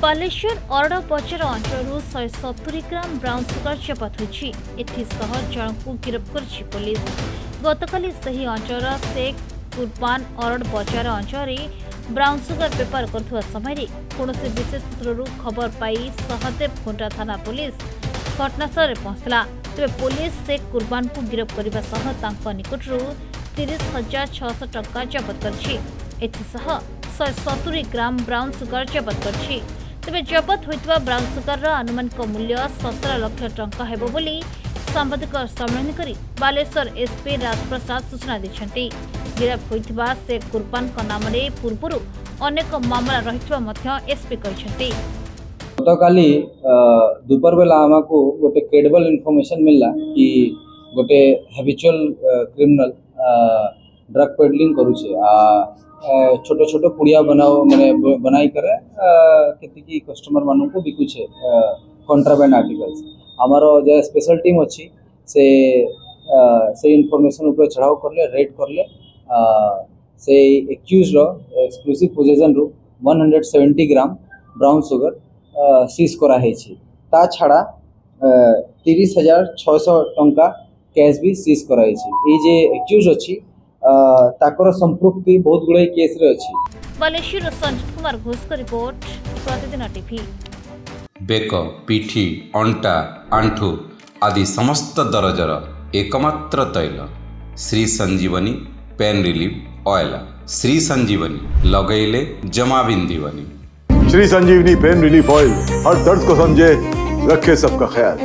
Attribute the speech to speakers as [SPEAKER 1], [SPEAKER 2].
[SPEAKER 1] बालेश्वर अरड़ बजार अंचल 170 gram brown sugar जबत होइछि। एथिसह जणकु गिरफ्त करछि पुलिस। गतकाली सही अंचल शेख कुर्बान अरड़ बजार अंचल ब्राउन सुगर बेपार करथुवा समय कौनसी विशेष सूत्रु खबर पाई सहदेव खुंटा थाना पुलिस घटनास्थल पहुंचला। तेज पुलिस शेख कुर्बान को गिरफ्त करने निकटू 30,600 टंका जबत करछि। एथिसह 170 ग्राम ब्राउन सुगर जबत करछि। तेज जबत होइतबा ब्राउन सुगर आनुमानिक मूल्य 17 लाख टंका हेबो बोली सांबादिक सम्मेलन करी बालेश्वर एसपी राजप्रसाद सूचना दैछन्ति। गिरफ्त होइतबा शेख कुर्बान नाम पूर्व अनेक मामला रहितबा मध्य एसपी कहिसन्ति।
[SPEAKER 2] गतकाली दोपहर बेला आमको गोटे क्रेडिबल इनफॉरमेशन मिलला कि गोटे हैबिचुअल क्रिमिनल ड्रग पेडलिंग करुचे छोट छोट पुड़िया बनाई करे केतिकी कस्टमर मानू को बिकुचे कंट्राबैंड आर्टिकल्स। आमर जो स्पेशल टीम अच्छी से इनफॉरमेशन ऊपर चढ़ाव करले रेड करले से एक्यूज एक्सक्लूसिव पोजेशन रु 170 ग्राम ब्राउन सुगर सीज करा हेछि। ता छाड़ा 30,600 टंका कैश भी सीज करा हेछि। ए जे एक्यूज अछि ताकर संपृक्ति बहुत गुड़े केस रे अछि।
[SPEAKER 1] बालेश्वर संजीत कुमार घोष का रिपोर्ट, प्रतिदिन टीवी।
[SPEAKER 3] बेक पिठी अंटा आंठू आदि समस्त दरजर एकमात्र तैल श्री संजीवनी पेन रिलीफ ऑयल। श्री संजीवनी लगैले जमा बिंदीवनी।
[SPEAKER 4] श्री संजीवनी पेन रिलीफ ऑयल हर दर्द को समझे, रखे सबका ख्याल।